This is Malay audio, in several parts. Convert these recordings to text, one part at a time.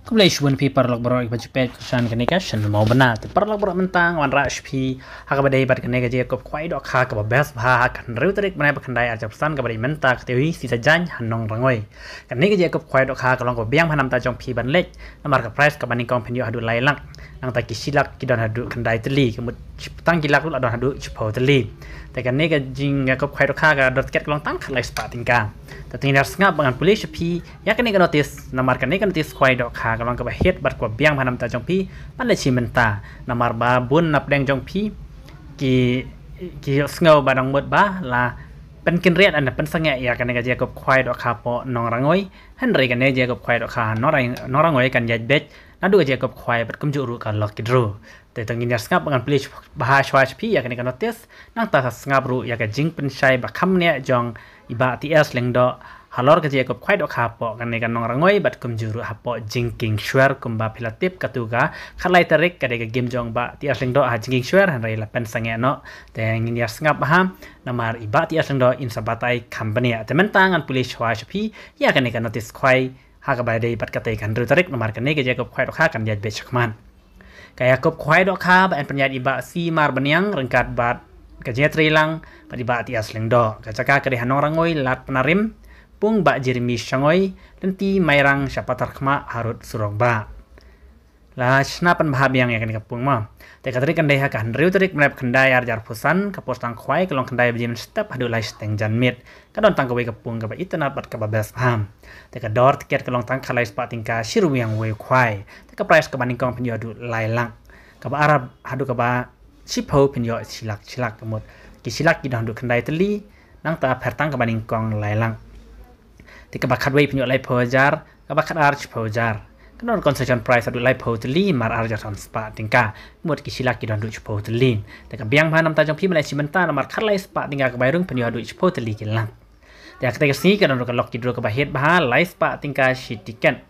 Kembali shubun pi parlok borok baju pet kusan kene ka shen mau benar te parlok borok mentang wan ra pi haka badai bat kene ka je kop kwai dok ha ka bes bha kan riu tarik mana bakandai arjap san ka badai menta ka tewi si sajan hanong rangoi kene ka je kop kwai dok ha ka long ko biang hanam ta jong pi ban lek namar ka price ka baning kong penyo hadu lai lang nang ta kisilak kidon hadu kandai teli kemut tang kilak lu adon hadu chpo teli te kene ka jing kop kwai dok ha ka dot ket long tang khalai spa tingka ta tingnar ngap bangan pulis pi ya kene ka notice namar kene ka notice kwai dok ha kalau ke bahet bat ko biang hanam ta jong pi pan le chi menta namar ba bun nap deng jong pi ki sngo badang mut ba la pen kin riat an pen sange ya kan ga je ko khwai do kha po nong rangoi han re kan je ko khwai do kha no rangoi kan yaj bet na du je ko khwai bat kum ju ru kan lok kidro te tang in skap bangan please bah shwach pi ya kan ga notice nang ta ngap ru ya ga jing pen shai ba kham ne jong iba ts leng do halor ke je ko khwai do kha po kan ne kan nong rangoi bat kum juru ha po jingking shwer kumba pilatip katuga khalai tarik ka de game jong ba ti asling do ha jingking shwer han rei la pen sange no te ngin ya ngap ha namar iba ti asling do in sabatai company te mentang an pulis hwa shapi ya kan ne kan notice khwai ha ka ba de bat ka te kan ru tarik namar kan ne ke je ko khwai do kha kan ya be chakman kaya ko khwai do kha ba an penyat iba si mar banyang rengkat bat ka je trilang ba iba ti asling do ka jaka ka de hanong rangoi lat penarim pung ba Jeremy Shangoi lenti mairang syapatar kema harut surong ba la snapan bahabiang ya kan kapung ma te katri kan dai hakan riu tarik menap kendai arjar pusan kapos tang khwai kelong kendai bejim step hadu lai steng janmit kadon tang kawai kapung ka ba itana bat ka babas paham te ka dor tiket kelong tang khalai spa tingka shiru yang we khwai te ka price ka baning kong penyo hadu lai lang ka ba arab hadu ka ba sipo penyo silak kemut ki silak ki hadu kendai teli nang ta pertang ka baning kong lai lang tika bakat wei penyo lai pojar ka bakat arch pojar kanon concession price adu lai poteli mar arja on spa tingka mut kisila ki don du poteli tika biang banam ta jong pi malai simenta mar khat lai spa tingka ka bairung penyo adu poteli kilang tika tika si kanon ka lok kidro ka bahet bah lai spa tingka shi tiket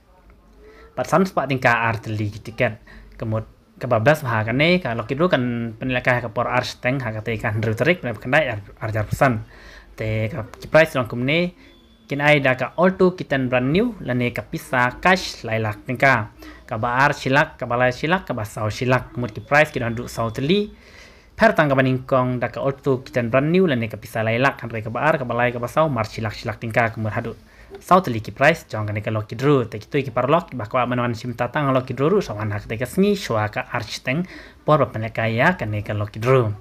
patsan spa tingka arteli tiket kemut ka babas bah kan ne ka lok kidro kan penilaka ka por arch teng ha ka te kan rutrik kan dai arjar pesan te ka price long kumne kin ai da ka auto kitan brand new lane ka pisa cash lailak tingka ka baar silak ka balai silak ka basau silak mut ki price ki du sau teli per tang ka baning kong da ka auto kitan brand new lane ka pisa lailak kan re ka baar ka balai ka basau mar silak tingka ka mut hadu sau teli ki price jong kan ka loki dru te ki parlok ba kwa manwan sim tatang loki dru ru sawan hak te ka sngi shwa ka architeng por ba penekaya kan ka loki dru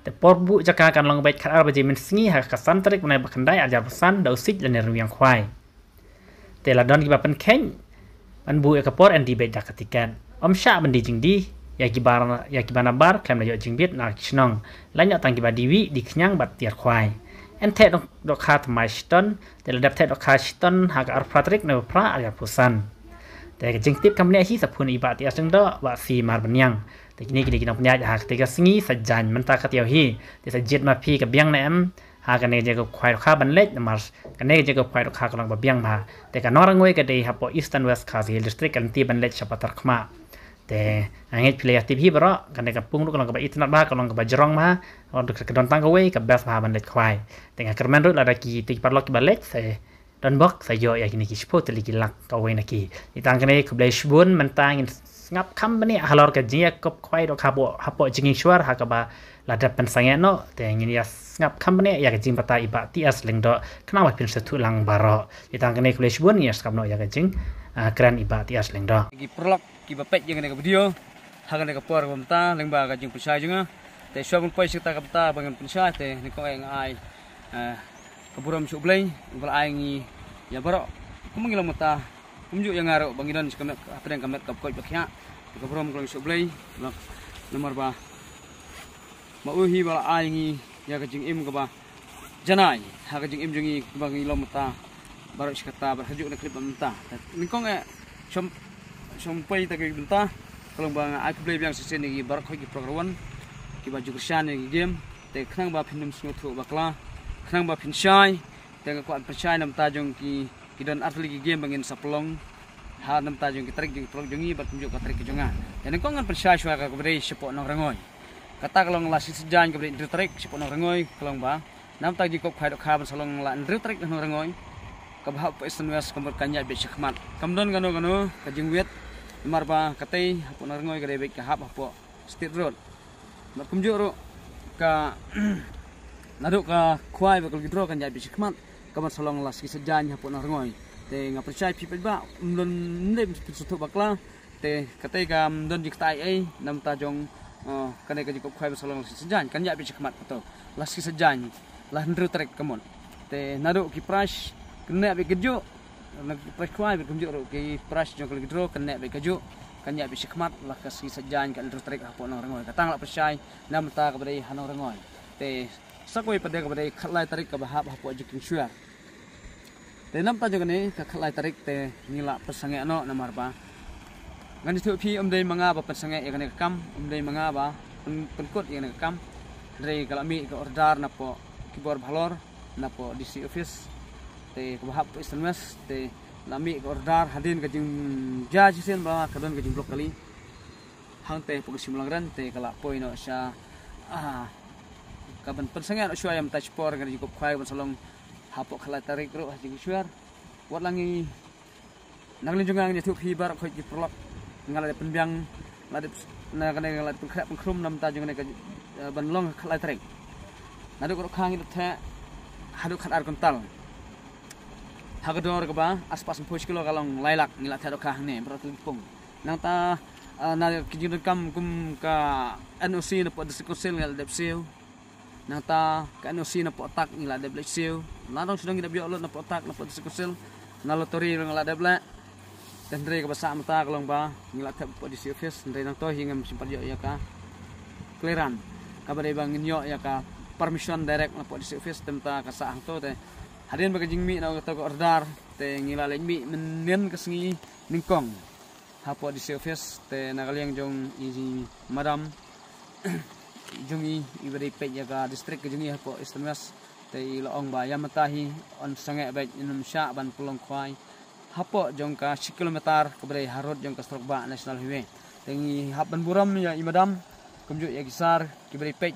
te porbu jaka kan long bait khar ba jimin sngi ha ka santrik menai bakandai ajar pesan dausik dan yang khwai te la don ki ba pen ken an bu ka por anti bait dakatikan om sha ban di jingdi ya ki bana bar klem la yo jingbit na chnong lanya tang ki ba diwi di knyang bat tiar khwai en te dok khat mai ston te la dap te dok khat ston ha ka ar patrik ne pra ajar pusan te ka jingtip kam ne hi sapun ibat ya seng do ba si mar banyang teknik di kinong penyaj hak tiga sengi sajan mentah katiau hi desa jet ma pi ka biang na em ha ka ne je ko khwai kha ban lek mars ka ne je ko khwai kha ka long ba biang ma te ka norang we ka dei ha po eastern west khazi district kan ti ban lek chapatar khma te angit pilih aktif hi bro kan ne ka pung lu ka long ba itna ba ka long ba jerong ma on ka don tang ka we ka bas ba ban lek khwai te ka kermen ru la da ki ti parlok ba lek se don bok sa yo ya kini ki spot li ki lak ka we na ki itang ka ne ku blai shbun mentang ngap kam bani halor ka jia kop khwai do khabo hapo jinging shwar ha ka ba ladap pen sange no te ngin ya ngap kam bani ya ka jing pata iba ti as leng do kna wa pin setu lang baro itang kene kules bun ya skap no ya ka jing kran iba ti as leng do ki prolog ki ba pet jeng ne ka video ha ka ne ka por bom ta leng ba ka jing pusai junga te shwa bun poi sita ka ta bangan pusai te ni ko ai ka buram su blai bal ai ngi ya baro kumangilo mata kumjuk yang ngaro bangidan kamet apa yang kamet kapkoi bakya ka brom kalau sublai nomor ba mau hi bala aingi ya ka jing im ka ba janai ha ka jing im jungi bangi lomta baru sikata berhajuk na klip menta ningkong som pai ta ka benta kalau bang aku play yang sesen ni barak ki program ki baju kersan ni game te khnang ba phinum snuthu bakla khnang ba phinshai te ka kwat percaya nam ta jong ki kidon atli game bangin saplong ha nam ta jong kitrik jong prog jongi bat tunjuk katrik jonga dan ko ngan persya shwa ka beri sepo nang rangoy kata kalong la sijan ka beri trik sepo nang rangoy kalong ba nam ta jikop khai dok kha ban salong la trik nang rangoy kabahap pa istan west kamot kanya be shakmat kamdon gano kajing wet marba katay hapo narangoy gade be kahap hapo state road mat kumjo ro ka nado ka khwai bakal gidro kanya be shakmat kamat salong las kisajan hapo narangoy te nga percaya people ba umlon nem sutu bakla te katay ka don jiktai ai nam ta jong kanai ka jikop khwai salong las kisajan kanya be shakmat to las kisajan lah ndru trek kamon te nado ki prash kena be kejo nak prash khwai be kumjo ro ki prash jong kal gidro kena be kejo kanya be shakmat lah kasi sajan kan ndru trek hapo narangoy katang la percaya nam ta ka badai hanong rangoy te sakoi pada ka badai khalai tarik ka bahap hapo jiking syuar te nam ta jong ni ka khalai tarik te ngila persange no namar ba ngan itu pi dei manga ba persange ya kan kam dei manga ba penkut ya kan kam dari kalami ke order napo keyboard balor napo DC office te bahap SMS te lami ke order hadin ka jing judge sen ba kadon ka jing blok kali hang te pugsi mulangran te kala poino sya kaban persange no syua yam touch por kan jing khwai ban salong hapo khalai tarik ro jing syuar wat langi nanglin jungang ni thu phi bar khoi ki prolok ngala penbiang ladip na kan ngala pengkhrak pengkhrum nam ta jung ne ka ban long khalai tarik nadu ko khang itu the hadu khatar kontal hagador ka ba aspas 10 kilo kalong lailak ngila the khang ne bro pung nang ta na kijun kam kum ka NOC na po disikosel ngal depsil nang ta ka NOC na po tak ngila depsil ladong sedang kita biok lot na po tak na po disikosel na lotori ngala debla dan dari ka basa mata kalong ba ngila the po DC office dari nang to hingam simpat yo ya ka clearan ka ba bang nyo ya ka permission direct na po DC office temta ka sa hang to te hadin baga jingmi na to ko order te ngila len mi menen kasngi ningkong hapo DC office te nagaliang jong i madam jungi ibari pe ya ka district jungi hapo istamas te ilaong ba yamatahi on sange baik inum sya ban pulong khwai hapo jong ka 1 kilometer kebre harod jong ka Strokba national highway tengi hap ban buram ya i madam kumju ya kisar kibri pe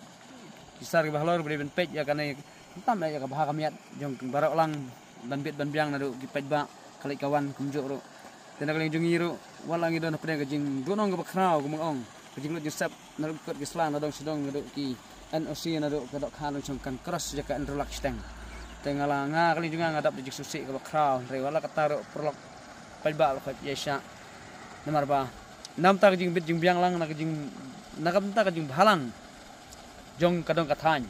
kisar ke bahlor beri ben pe ya kanai tam ya ka bahak kamiat jong barok lang ban bit ban biang nadu ki pej ba kali kawan kumju ro tena kali jungi ro walang idon pene ka jing dunong ka bakrau gumong kajing lu jisap nadu kot gislang nadong sidong nadu ki NOC nadu ka dok khan jong kan cross ja ka enrolak steng tengala nga kali junga ngadap di susi ka bakrau re wala kataro perlok pej ba ka yesha namar ba nam ta kajing bit jing biang lang na kajing nakam ta kajing balang jong kadong kathan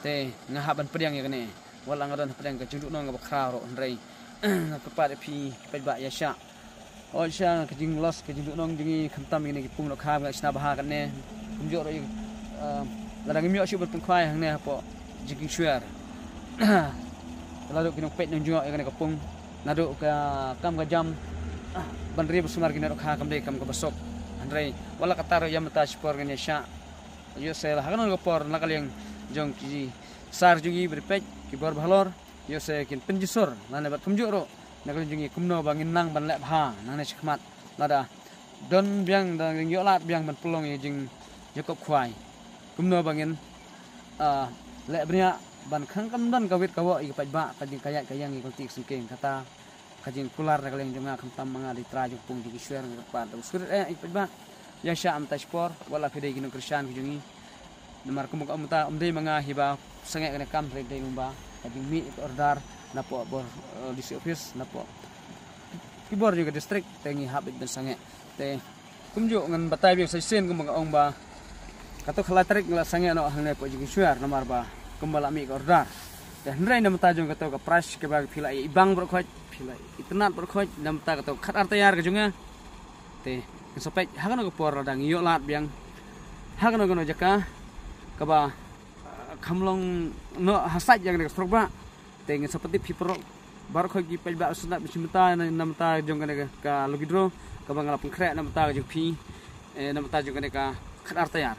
te ngahaban pedang ya kene wala ngadon pedang ka junduk nong bakrau ro rei na kepada pi pej ba yesha oh sya kajing los kajing nong jingi khantam ini pung no kham ga sna baha kan ne kumjo ro ladang mi asyu berpung khwai hang ne po jiking syuar lalu kinong pet nong jungo ya kene kapung nado ka kam ga jam ban ri besumar kene ro kha kam de kam ka basok andrei wala kataro yam ta spor kene sya yo se la hagan go por nakaliang jong ki sar jungi berpet ki bor balor yo se kin penjisur nane bat kumjo ro nakaliang jungi kumno bangin nang ban lep ha nane sikmat lada don biang dang yo lat biang ban pulong ye jing jakob khwai kumno bangin lep bria ban khang kam dan kawit kawo i paj ba kajing kayat kayang i kontik singking kata kajing kular nakaliang junga khamtam manga di trajung pung di kiswer pa sur i paj ba ya sya am taspor wala fide gino krisyan jungi namar kumuk amta umdei manga hiba sange kene kam tre de lumba kajing mi order napo bor DC office napo kibor juga district tengi habit ben sange te kumjo ngan batai bi sen kumang ong ba kato khalatrik ngla sange no hangne po jigi syuar namar ba kumbala mi order te hnrai nam ta jong kato ka price ke ba phila ibang bro khoj phila itnat bro khoj nam ta kato khat ar tayar ka junga te sopek hagan ko por dang yo lat biang hagan ko no jaka ka ba khamlong no hasaj yang ne Strokba tengen seperti pipro bar khoj gi pej ba sunat bisimta nam ta jong ka logidro ka bangala pengkrek nam ta jong pi nam ta jong ka khat ar tayar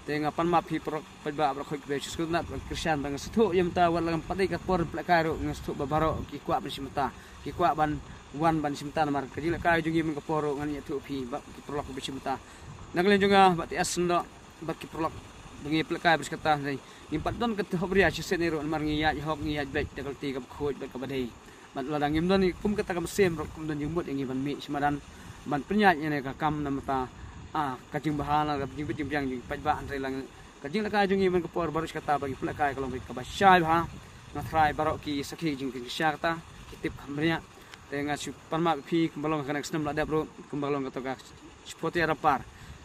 tenga pan ma pipro pej ba bar khoj be sunat krisyan bang sethu yam ta wal ngam padi ka por plekaro ngestu babaro ki kwa bisimta ki kwa ban wan ban simta namar kajil ka jungi men kaporo ngan ya thu pi ba ki prolok bisimta naglen juga bati asndo ba ki prolok bengi pleka biskata nei impat don ke hobria chisen ero mar ngi ya hok ngi ya bet tegal ti ka khoj ba ka badai ban ladang ngim don kum kata kam sem ro kum don jumut yang ban mi semadan ban penyat ne ka kam namata kajing bahala ka jing jing jang jing paj ba andre lang kajing la ka jing ban ka por barus kata bagi pula kai kalau ka ba syai ha na try barok ki sakhi jing ki syakta kitip kamnya dengan superma pi kembalong kana senam la bro kembalong ka ka spoti rapar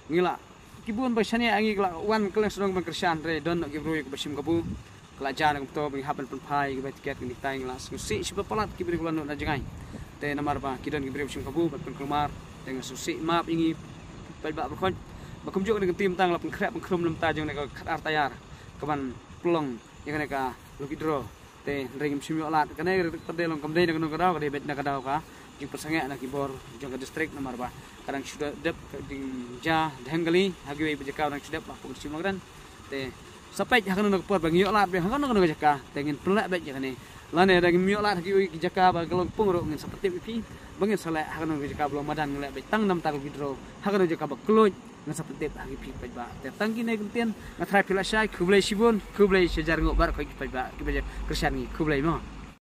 ngila kibun basane angi la wan kelang sedang ban kersan re don ki bro ki basim kabu kelajar ng to bagi hapan penpai ki tiket ni tai ngelas susi siapa palat ki beri bulan na jangai te namar ba kidon ki beri basim kabu ban kelmar dengan susi map ingi pai ba berkon bakum juk dengan tim tang la pengkrap pengkrum lam tajung ne ka khat tayar kaban plong yang ne ka luki dro te ring simyo lat kane tade long kamdei dengan kadau ka bet na kadau ka jing persange na kibor jong ka distrik namar ba kadang sudah dep ding ja denggali hagi wei bejaka nang sudah ba pung simyo gran te sampai hakan nak por bagi lat be hakan nak jaka tengin pelak bet jakane lane dagi mio lat hagi wei jaka ba galong pungro ngin seperti pi bangin saleh hakan nak jaka belum madan ngelak bet tang nam tar gidro hakan jaka ba kluj ngan seperti hagi pi paj ba te tangki ne gentian na trai pila syai kublai sibun kublai sejar ngok bar ko pi paj ba ki kersan ni kublai mo